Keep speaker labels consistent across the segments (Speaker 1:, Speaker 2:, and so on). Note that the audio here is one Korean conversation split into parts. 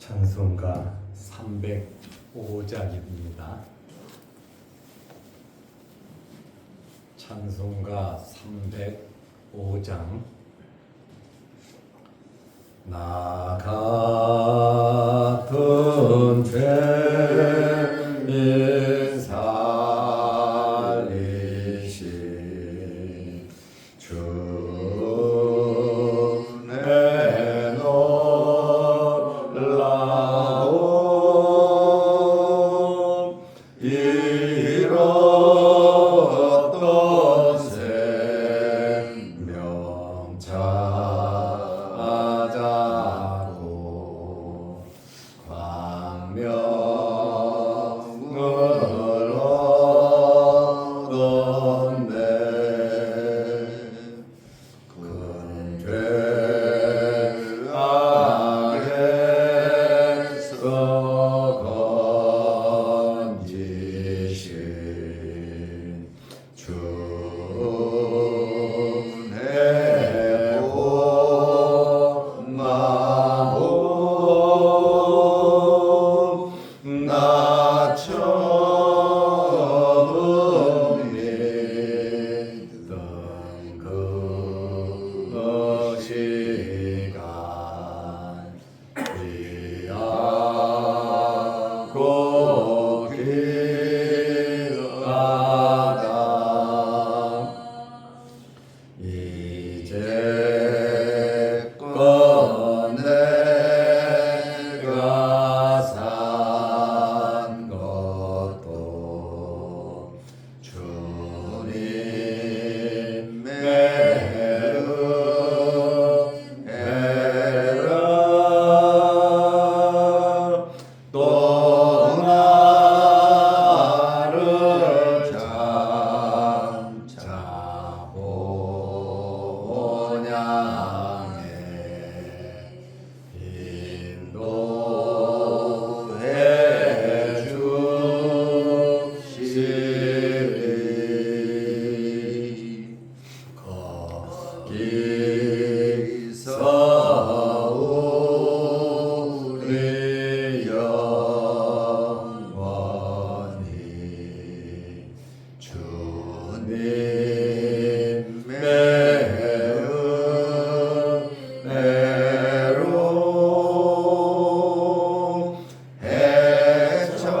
Speaker 1: 찬송가 305장입니다. 찬송가 305장. 나 같은 죄인 살리신 주 내 놀라운 잃었던 생명 찾아고 광명을 얻었네. 큰 죄 악에서 건지신 주 내 마음 나 처음 믿던 그 시간 귀하고 귀하다. 이제껏 내가 산 것도 주님의 은혜라. 또 나를 장차 본향에 인도해 주시리. 거기서 우리 영원히 주님의 은혜로 해처럼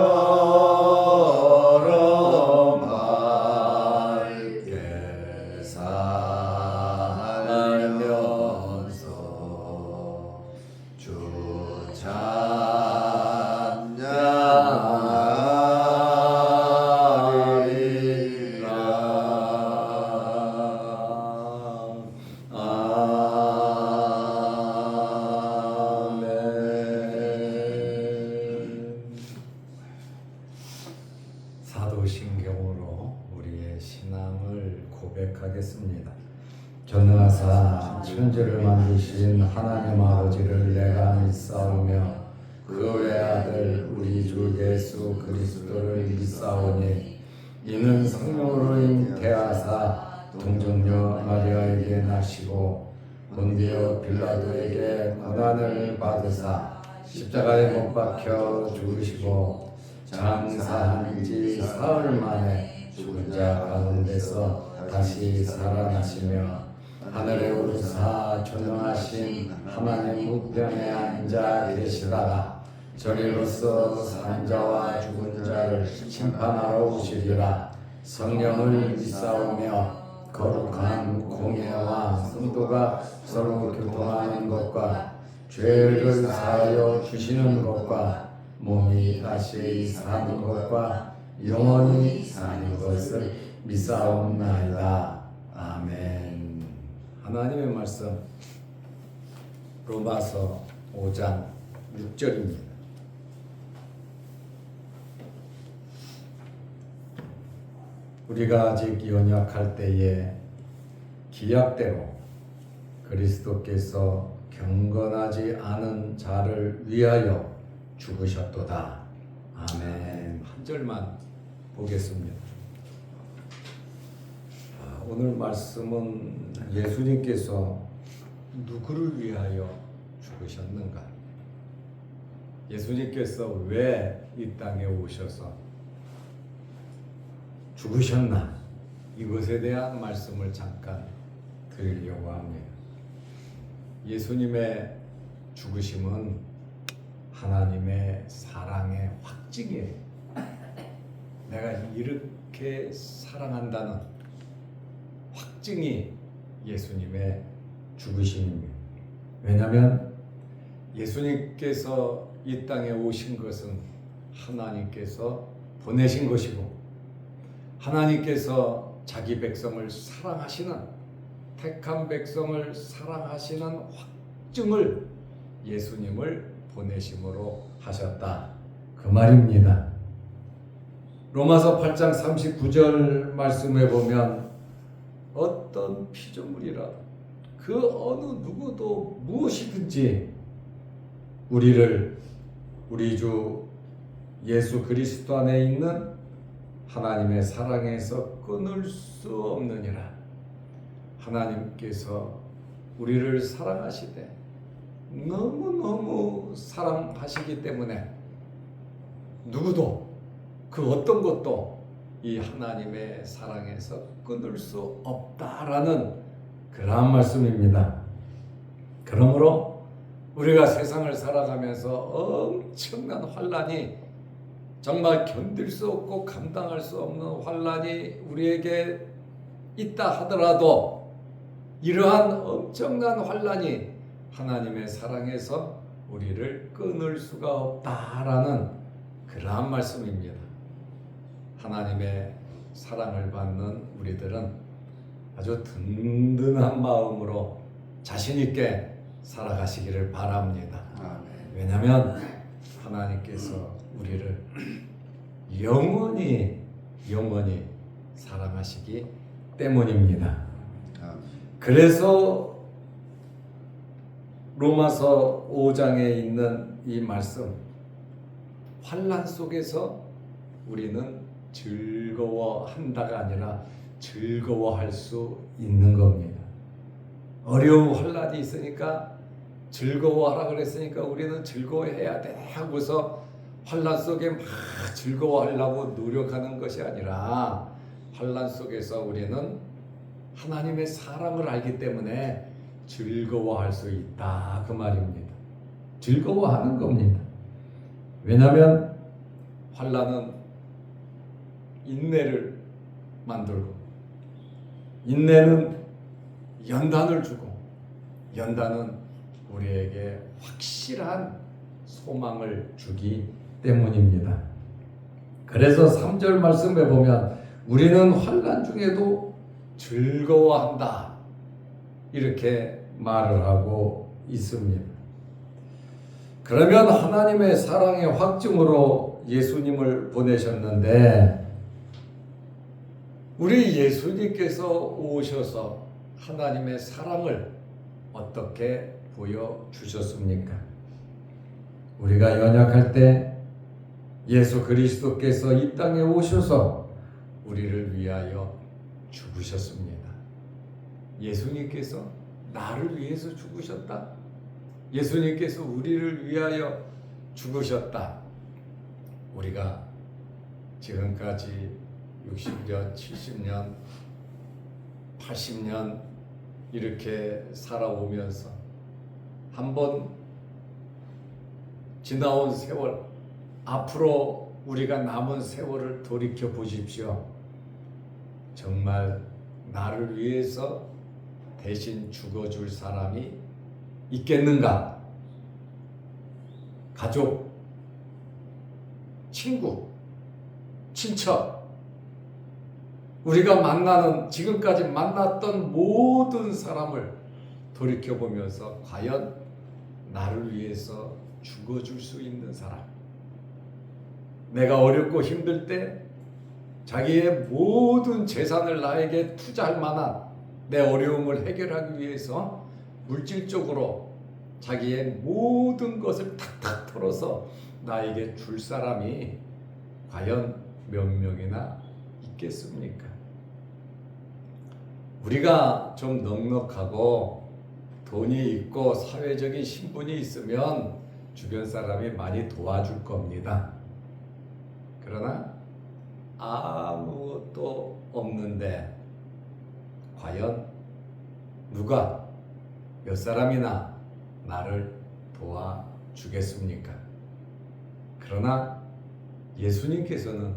Speaker 1: 맑게 살면서 주 찬양하리라. 아멘. 사도신경으로 우리의 신앙을 고백하겠습니다. 전능하사 천지를 만드신 하나님 아버지를 내가 믿사오며 그 외아들 우리 주 예수 그리스도를 믿사오니 이는 성령으로 잉태하사 동정녀 마리아에게 나시고 본디오 빌라도에게 고난을 받으사 십자가에 못 박혀 죽으시고 장사한 지 사흘 만에 죽은 자 가운데서 다시 살아나시며 하늘에 오르사 전능하신 하나님 우편에 앉아 계시다가 저리로서 산 자와 죽은 자를 심판하러 오시리라. 성령을 믿사오며 거룩한 공예와 성도가 서로 교통하는 것과 죄를 사하여 주시는 것과 몸이 다시 사는 것과 영원히 사는 것을 믿사옵나이다. 아멘. 하나님의 말씀 로마서 5장 6절입니다. 우리가 아직 연약할 때에 기약대로 그리스도께서 경건하지 않은 자를 위하여 죽으셨도다. 아멘. 한 절만 보겠습니다. 오늘 말씀은 예수님께서 누구를 위하여 죽으셨는가? 예수님께서 왜 이 땅에 오셔서 죽으셨나? 이것에 대한 말씀을 잠깐 드리려고 합니다. 예수님의 죽으심은 하나님의 사랑의 확증이에요. 내가 이렇게 사랑한다는 확증이 예수님의 죽으심입니다. 왜냐하면 예수님께서 이 땅에 오신 것은 하나님께서 보내신 것이고, 하나님께서 자기 백성을 사랑하시는, 택한 백성을 사랑하시는 확증을 예수님을 보내심으로 하셨다, 그 말입니다. 로마서 8장 39절 말씀에 보면 어떤 피조물이라 그 어느 누구도 무엇이든지 우리를 우리 주 예수 그리스도 안에 있는 하나님의 사랑에서 끊을 수 없느니라. 하나님께서 우리를 사랑하시되 너무너무 사랑하시기 때문에 누구도 그 어떤 것도 이 하나님의 사랑에서 끊을 수 없다라는 그러한 말씀입니다. 그러므로 우리가 세상을 살아가면서 엄청난 환난이, 정말 견딜 수 없고 감당할 수 없는 환난이 우리에게 있다 하더라도 이러한 엄청난 환난이 하나님의 사랑에서 우리를 끊을 수가 없다라는 그러한 말씀입니다. 하나님의 사랑을 받는 우리들은 아주 든든한 마음으로 자신 있게 살아가시기를 바랍니다. 왜냐하면 하나님께서 우리를 영원히 사랑하시기 때문입니다. 그래서 로마서 5장에 있는 이 말씀, 환난 속에서 우리는 즐거워한다가 아니라 즐거워할 수 있는 겁니다. 어려운 환난이 있으니까 즐거워하라 그랬으니까 우리는 즐거워해야 돼 하고서 환난 속에 막 즐거워하려고 노력하는 것이 아니라, 환난 속에서 우리는 하나님의 사랑을 알기 때문에 즐거워할 수 있다, 그 말입니다. 즐거워하는 겁니다. 왜냐하면 환난은 인내를 만들고, 인내는 연단을 주고, 연단은 우리에게 확실한 소망을 주기 때문입니다. 그래서 3절 말씀에 보면 우리는 환난 중에도 즐거워한다, 이렇게 말을 하고 있습니다. 그러면 하나님의 사랑의 확증으로 예수님을 보내셨는데, 우리 예수님께서 오셔서 하나님의 사랑을 어떻게 보여주셨습니까? 우리가 연약할 때 예수 그리스도께서 이 땅에 오셔서 우리를 위하여 죽으셨습니다. 예수님께서 나를 위해서 죽으셨다. 예수님께서 우리를 위하여 죽으셨다. 우리가 지금까지 60년, 70년, 80년 이렇게 살아오면서 한번 지나온 세월, 앞으로 우리가 남은 세월을 돌이켜 보십시오. 정말 나를 위해서 대신 죽어줄 사람이 있겠는가? 가족, 친구, 친척, 우리가 만나는, 지금까지 만났던 모든 사람을 돌이켜보면서 과연 나를 위해서 죽어줄 수 있는 사람, 내가 어렵고 힘들 때 자기의 모든 재산을 나에게 투자할 만한, 내 어려움을 해결하기 위해서 물질적으로 자기의 모든 것을 탁탁 털어서 나에게 줄 사람이 과연 몇 명이나 있겠습니까? 우리가 좀 넉넉하고 돈이 있고 사회적인 신분이 있으면 주변 사람이 많이 도와줄 겁니다. 그러나 아무것도 없는데 과연 누가 몇 사람이나 나를 도와주겠습니까? 그러나 예수님께서는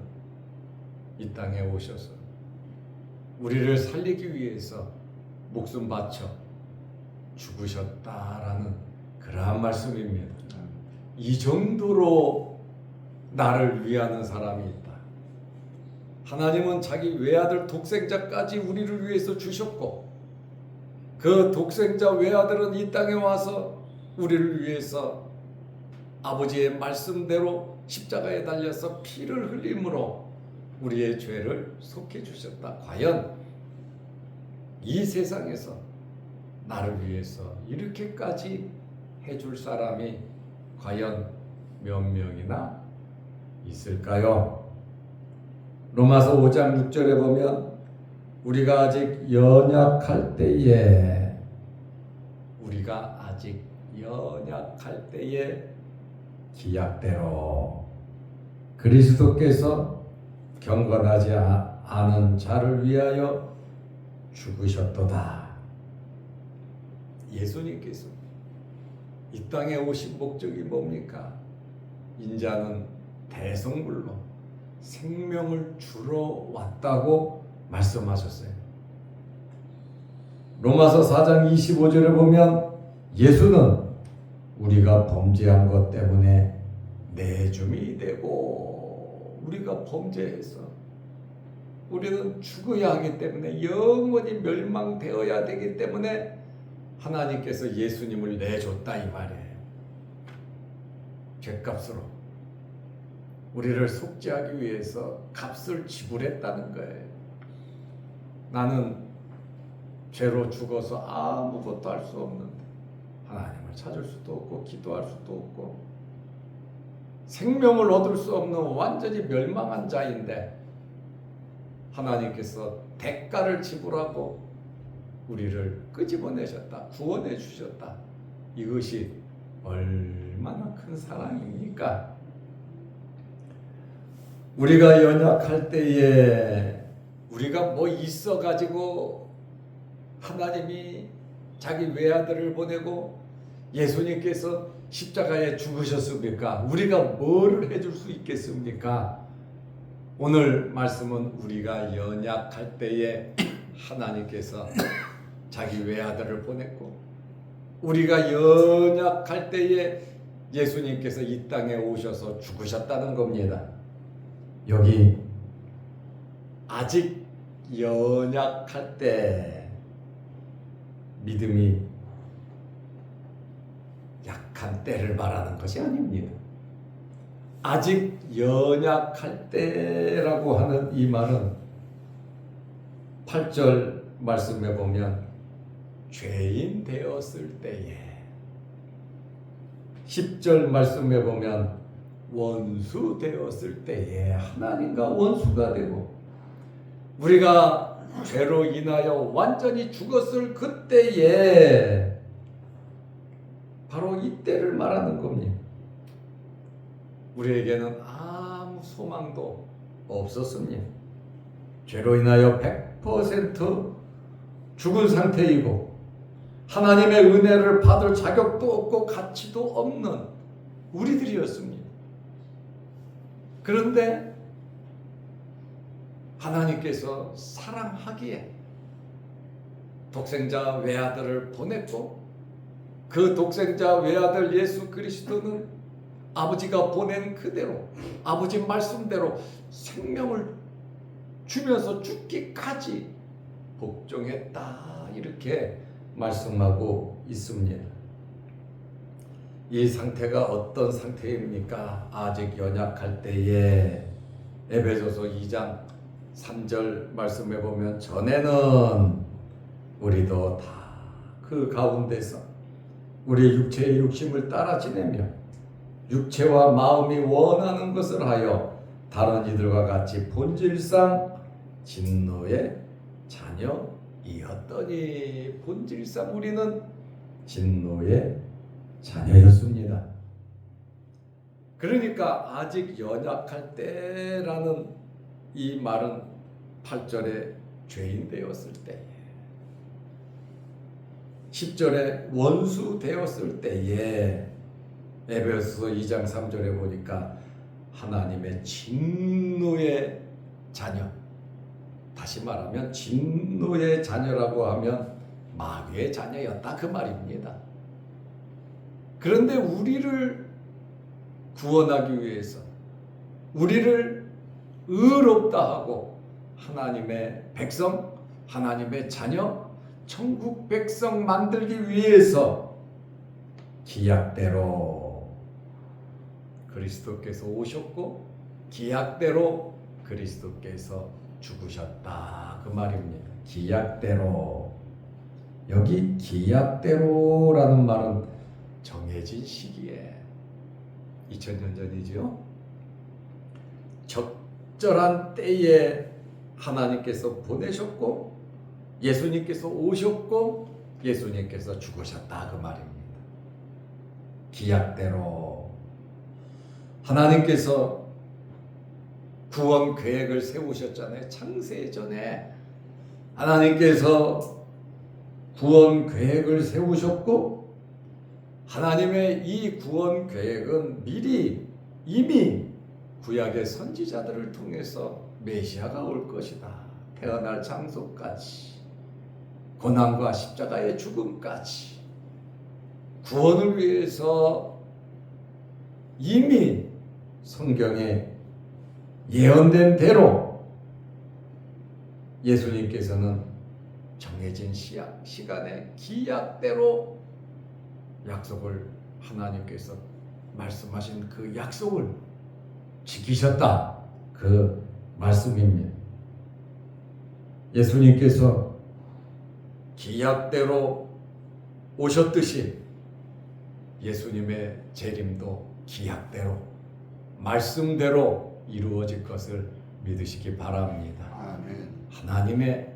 Speaker 1: 이 땅에 오셔서 우리를 살리기 위해서 목숨 바쳐 죽으셨다라는 그러한 말씀입니다. 이 정도로 나를 위하는 사람이 있다. 하나님은 자기 외아들 독생자까지 우리를 위해서 주셨고, 그 독생자 외아들은 이 땅에 와서 우리를 위해서 아버지의 말씀대로 십자가에 달려서 피를 흘림으로 우리의 죄를 속해 주셨다. 과연 이 세상에서 나를 위해서 이렇게까지 해줄 사람이 과연 몇 명이나 있을까요? 로마서 5장 6절에 보면 우리가 아직 연약할 때에 기약대로 그리스도께서 경건하지 않은 자를 위하여 죽으셨도다. 예수님께서 이 땅에 오신 목적이 뭡니까? 인자는 대성물로 생명을 주러 왔다고 말씀하셨어요. 로마서 4장 25절에 보면 예수는 우리가 범죄한 것 때문에 내줌이 되고, 우리가 범죄해서 우리는 죽어야 하기 때문에, 영원히 멸망되어야 되기 때문에 하나님께서 예수님을 내줬다 이 말이에요. 죄값으로 우리를 속죄하기 위해서 값을 지불했다는 거예요. 나는 죄로 죽어서 아무것도 할 수 없는데, 하나님을 찾을 수도 없고 기도할 수도 없고 생명을 얻을 수 없는 완전히 멸망한 자인데, 하나님께서 대가를 지불하고 우리를 끄집어내셨다, 구원해 주셨다. 이것이 얼마나 큰 사랑입니까? 우리가 연약할 때에, 우리가 뭐 있어가지고 하나님이 자기 외아들을 보내고 예수님께서 십자가에 죽으셨습니까? 우리가 뭐를 해줄 수 있겠습니까? 오늘 말씀은 우리가 연약할 때에 하나님께서 자기 외아들을 보냈고, 우리가 연약할 때에 예수님께서 이 땅에 오셔서 죽으셨다는 겁니다. 여기 아직 연약할 때, 믿음이 약한 때를 말하는 것이 아닙니다. 아직 연약할 때라고 하는 이 말은 8절 말씀에 보면 죄인 되었을 때에, 10절 말씀에 보면 원수 되었을 때에, 하나님과 원수가 되고 우리가 죄로 인하여 완전히 죽었을 그때에, 바로 이때를 말하는 겁니다. 우리에게는 아무 소망도 없었습니다. 죄로 인하여 100% 죽은 상태이고 하나님의 은혜를 받을 자격도 없고 가치도 없는 우리들이었습니다. 그런데 하나님께서 사랑하기에 독생자 외아들을 보냈고, 그 독생자 외아들 예수 그리스도는 아버지가 보낸 그대로, 아버지 말씀대로 생명을 주면서 죽기까지 복종했다, 이렇게 말씀하고 있습니다. 이 상태가 어떤 상태입니까? 아직 연약할 때에, 에베소서 2장 3절 말씀해 보면 전에는 우리도 다 그 가운데서 우리 육체의 욕심을 따라 지내며 육체와 마음이 원하는 것을 하여 다른 이들과 같이 본질상 진노의 자녀이었더니, 본질상 우리는 진노의 자녀였습니다. 그러니까 아직 연약할 때라는 이 말은 8절에 죄인 되었을 때에, 10절에 원수 되었을 때에, 에베소서 2장 3절에 보니까 하나님의 진노의 자녀, 다시 말하면 진노의 자녀라고 하면 마귀의 자녀였다 그 말입니다. 그런데 우리를 구원하기 위해서, 우리를 의롭다 하고 하나님의 백성, 하나님의 자녀, 천국 백성 만들기 위해서 기약대로 그리스도께서 오셨고 기약대로 그리스도께서 죽으셨다 그 말입니다. 기약대로. 여기 기약대로라는 말은 정해진 시기에, 2000년 전이죠. 적절한 때에 하나님께서 보내셨고 예수님께서 오셨고 예수님께서 죽으셨다 그 말입니다. 기약대로 하나님께서 구원 계획을 세우셨잖아요. 창세전에 하나님께서 구원 계획을 세우셨고 하나님의 이 구원 계획은 미리 이미 구약의 선지자들을 통해서 메시아가 올 것이다. 태어날 장소까지, 고난과 십자가의 죽음까지 구원을 위해서 이미 성경에 예언된 대로 예수님께서는 정해진 시간에 기약대로 약속을, 하나님께서 말씀하신 그 약속을 지키셨다 그 말씀입니다. 예수님께서 기약대로 오셨듯이 예수님의 재림도 기약대로 말씀대로 이루어질 것을 믿으시기 바랍니다.
Speaker 2: 아멘.
Speaker 1: 하나님의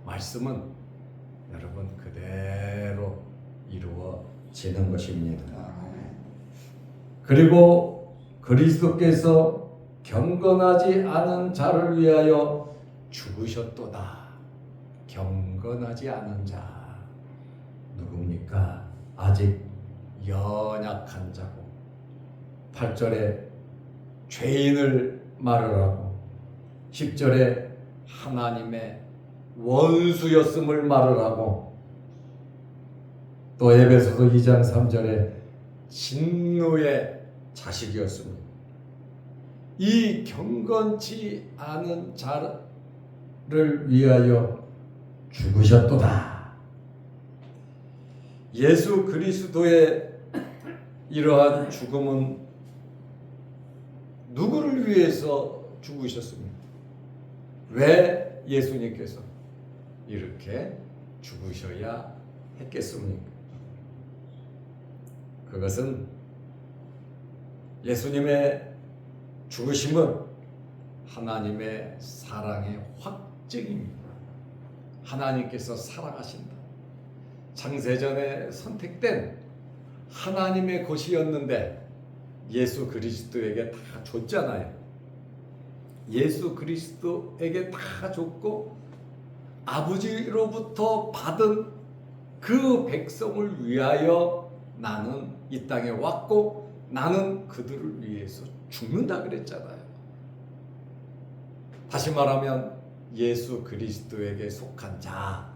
Speaker 1: 말씀은 여러분 그대로 이루어지는 것입니다.
Speaker 2: 아멘.
Speaker 1: 그리고 그리스도께서 경건하지 않은 자를 위하여 죽으셨도다. 경건하지 않은 자 누굽니까? 아직 연약한 자고, 8절에 죄인을 말을 하고 10절에 하나님의 원수였음을 말을 하고 또 에베소서 2장 3절에 진노의 자식이었습니다. 이 경건치 않은 자를 위하여 죽으셨도다. 예수 그리스도의 이러한 죽음은 누구를 위해서 죽으셨습니까? 왜 예수님께서 이렇게 죽으셔야 했겠습니까? 그것은 예수님의 죽으심은 하나님의 사랑의 확증입니다. 하나님께서 사랑하신다. 창세전에 선택된 하나님의 것이었는데 예수 그리스도에게 다 줬잖아요. 예수 그리스도에게 다 줬고 아버지로부터 받은 그 백성을 위하여 나는 이 땅에 왔고 나는 그들을 위해서 죽는다 그랬잖아요. 다시 말하면 예수 그리스도에게 속한 자,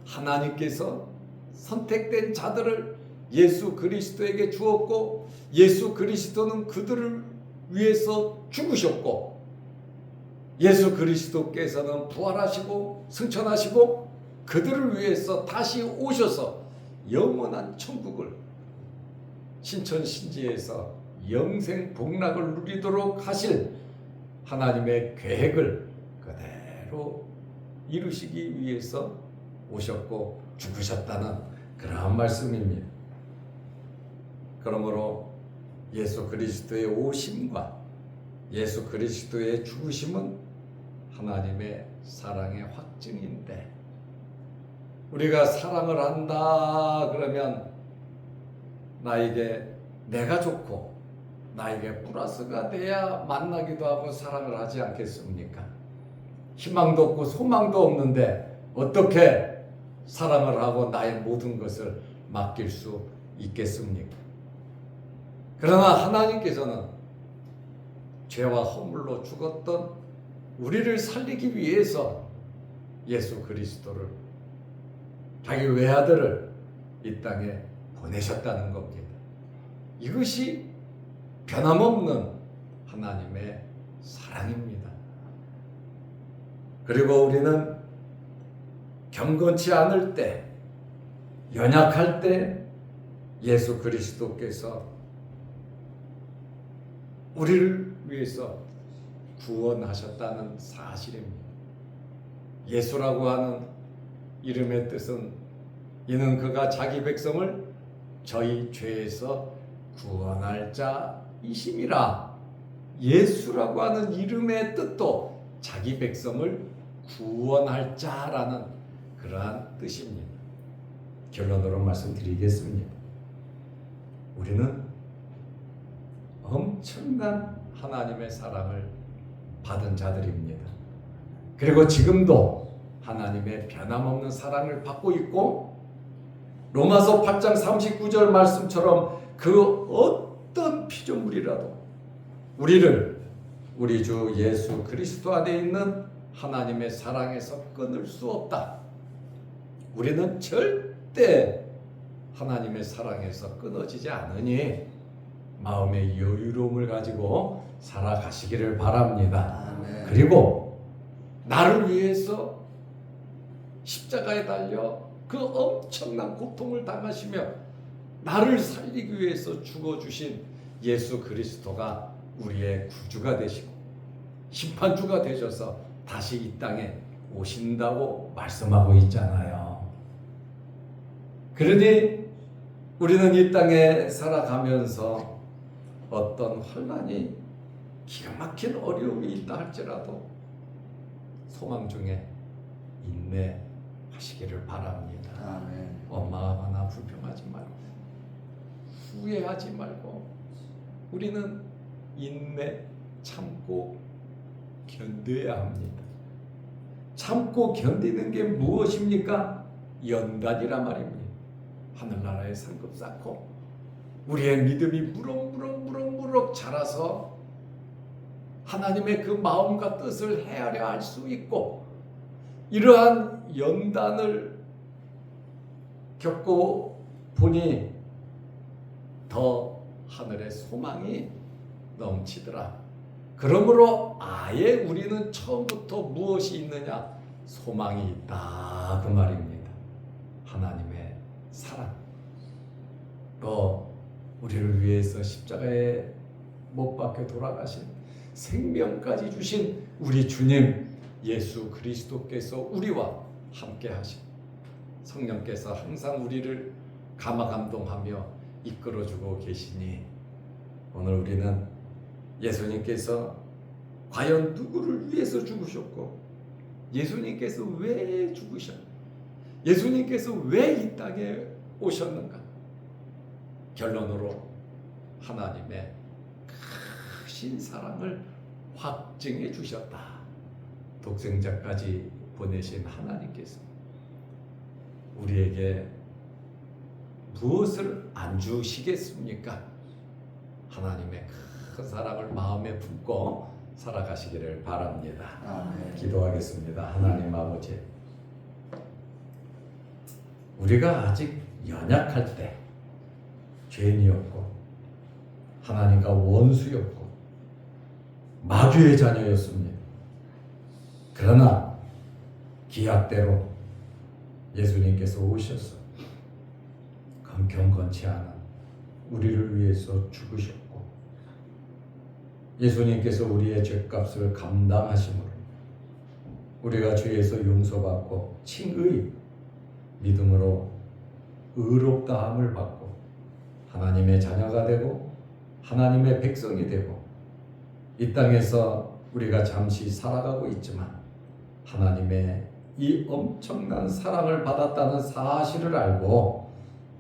Speaker 1: 하나님께서 선택된 자들을 예수 그리스도에게 주었고 예수 그리스도는 그들을 위해서 죽으셨고 예수 그리스도께서는 부활하시고 승천하시고 그들을 위해서 다시 오셔서 영원한 천국을 신천신지에서 영생 복락을 누리도록 하실 하나님의 계획을 그대로 이루시기 위해서 오셨고 죽으셨다는 그러한 말씀입니다. 그러므로 예수 그리스도의 오심과 예수 그리스도의 죽으심은 하나님의 사랑의 확증인데 우리가 사랑을 한다 그러면 나에게 내가 좋고 나에게 플러스가 돼야 만나기도 하고 사랑을 하지 않겠습니까? 희망도 없고 소망도 없는데 어떻게 사랑을 하고 나의 모든 것을 맡길 수 있겠습니까? 그러나 하나님께서는 죄와 허물로 죽었던 우리를 살리기 위해서 예수 그리스도를, 자기 외아들을 이 땅에 보내셨다는 겁니다. 이것이 변함없는 하나님의 사랑입니다. 그리고 우리는 경건치 않을 때, 연약할 때 예수 그리스도께서 우리를 위해서 구원하셨다는 사실입니다. 예수라고 하는 이름의 뜻은 이는 그가 자기 백성을 저희 죄에서 구원할 자이심이라. 예수라고 하는 이름의 뜻도 자기 백성을 구원할 자라는 그러한 뜻입니다. 결론으로 말씀드리겠습니다. 우리는 엄청난 하나님의 사랑을 받은 자들입니다. 그리고 지금도 하나님의 변함없는 사랑을 받고 있고, 로마서 8장 39절 말씀처럼 그 어떤 피조물이라도 우리를 우리 주 예수 그리스도 안에 있는 하나님의 사랑에서 끊을 수 없다. 우리는 절대 하나님의 사랑에서 끊어지지 않으니 마음의 여유로움을 가지고 살아가시기를 바랍니다.
Speaker 2: 아멘.
Speaker 1: 그리고 나를 위해서 십자가에 달려 그 엄청난 고통을 당하시며 나를 살리기 위해서 죽어주신 예수 그리스도가 우리의 구주가 되시고 심판주가 되셔서 다시 이 땅에 오신다고 말씀하고 있잖아요. 그러니 우리는 이 땅에 살아가면서 어떤 환난이, 기가 막힌 어려움이 있다 할지라도 소망 중에 인내하시기를 바랍니다.
Speaker 2: 아멘.
Speaker 1: 마음 하나 불평하지 말고 후회하지 말고 우리는 인내 참고 견뎌야 합니다. 참고 견디는 게 무엇입니까? 연단이란 말입니다. 하늘나라에 상급 쌓고 우리의 믿음이 무럭무럭 자라서 하나님의 그 마음과 뜻을 헤아려 할 수 있고, 이러한 연단을 겪고 보니 더 하늘의 소망이 넘치더라. 그러므로 아예 우리는 처음부터 무엇이 있느냐? 소망이 있다, 그 말입니다. 하나님의 사랑, 또 우리를 위해서 십자가에 못 박혀 돌아가신, 생명까지 주신 우리 주님 예수 그리스도께서 우리와 함께 하신, 성령께서 항상 우리를 감화감동하며 이끌어주고 계시니 오늘 우리는 예수님께서 과연 누구를 위해서 죽으셨고, 예수님께서 왜 죽으셨는가, 예수님께서 왜 이 땅에 오셨는가, 결론으로 하나님의 크신 사랑을 확증해 주셨다. 독생자까지 보내신 하나님께서 우리에게 무엇을 안 주시겠습니까? 하나님의 큰 사랑을 마음에 품고 살아가시기를 바랍니다.
Speaker 2: 아멘.
Speaker 1: 기도하겠습니다. 하나님 아버지, 우리가 아직 연약할 때 죄인이었고 하나님과 원수였고 마귀의 자녀였습니다. 그러나 기약대로 예수님께서 오셔서 경건치 않은 우리를 위해서 죽으셨고, 예수님께서 우리의 죄값을 감당하심으로 우리가 죄에서 용서받고 칭의, 믿음으로 의롭다함을 받고 하나님의 자녀가 되고 하나님의 백성이 되고, 이 땅에서 우리가 잠시 살아가고 있지만 하나님의 이 엄청난 사랑을 받았다는 사실을 알고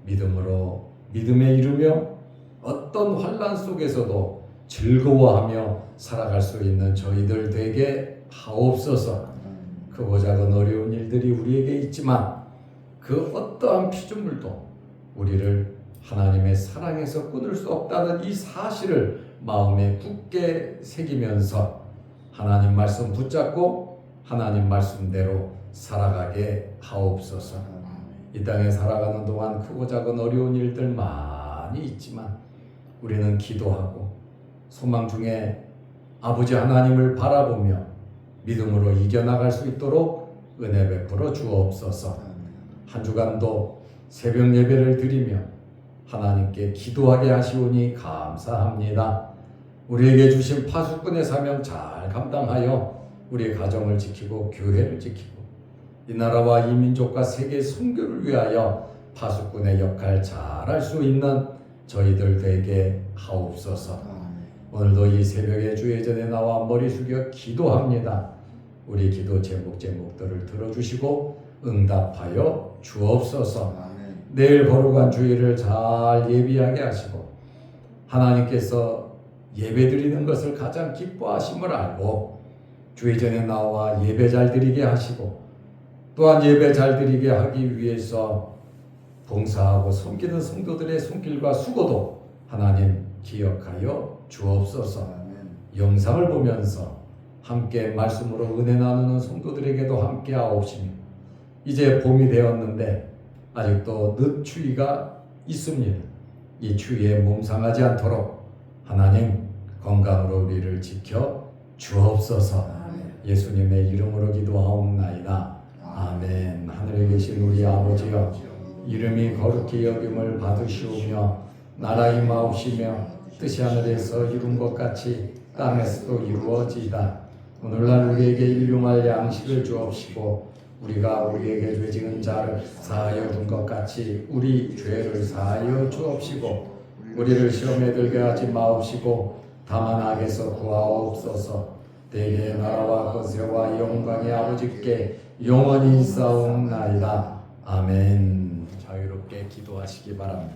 Speaker 1: 믿음으로 믿음에 이르며 어떤 환난 속에서도 즐거워하며 살아갈 수 있는 저희들 되게 하옵소서. 크고 작은 어려운 일들이 우리에게 있지만 그 어떠한 피조물도 우리를 하나님의 사랑에서 끊을 수 없다는 이 사실을 마음에 굳게 새기면서 하나님 말씀 붙잡고 하나님 말씀대로 살아가게 하옵소서. 이 땅에 살아가는 동안 크고 작은 어려운 일들 많이 있지만 우리는 기도하고 소망 중에 아버지 하나님을 바라보며 믿음으로 이겨나갈 수 있도록 은혜 베풀어 주옵소서. 한 주간도 새벽 예배를 드리며 하나님께 기도하게 하시오니 감사합니다. 우리에게 주신 파수꾼의 사명 잘 감당하여 우리의 가정을 지키고 교회를 지키고 이 나라와 이 민족과 세계 선교를 위하여 파수꾼의 역할 잘할 수 있는 저희들 되게 하옵소서. 오늘도 이 새벽에 주의 전에 나와 머리 숙여 기도합니다. 우리 기도 제목들을 들어주시고 응답하여 주옵소서. 내일 거룩한 주일을 잘 예비하게 하시고 하나님께서 예배드리는 것을 가장 기뻐하심을 알고 주의 전에 나와 예배 잘 드리게 하시고 또한 예배 잘 드리게 하기 위해서 봉사하고 섬기는 성도들의 손길과 수고도 하나님 기억하여 주옵소서. 영상을 보면서 함께 말씀으로 은혜 나누는 성도들에게도 함께 하옵시며 이제 봄이 되었는데 아직도 늦추위가 있습니다. 이 추위에 몸 상하지 않도록 하나님 건강으로 우리를 지켜 주옵소서. 예수님의 이름으로 기도하옵나이다. 아멘. 하늘에 계신 우리 아버지여, 이름이 거룩히 여김을 받으시오며 나라 임하옵시며 뜻이 하늘에서 이룬 것 같이 땅에서도 이루어지이다. 오늘날 우리에게 일용할 양식을 주옵시고 우리가 우리에게 죄 지은 자를 사하여 준 것 같이 우리 죄를 사하여 주옵시고 우리를 시험에 들게 하지 마옵시고 다만 악에서 구하옵소서. 대개의 나라와 권세와 영광의 아버지께 영원히 있사옵나이다. 아멘. 자유롭게 기도하시기 바랍니다.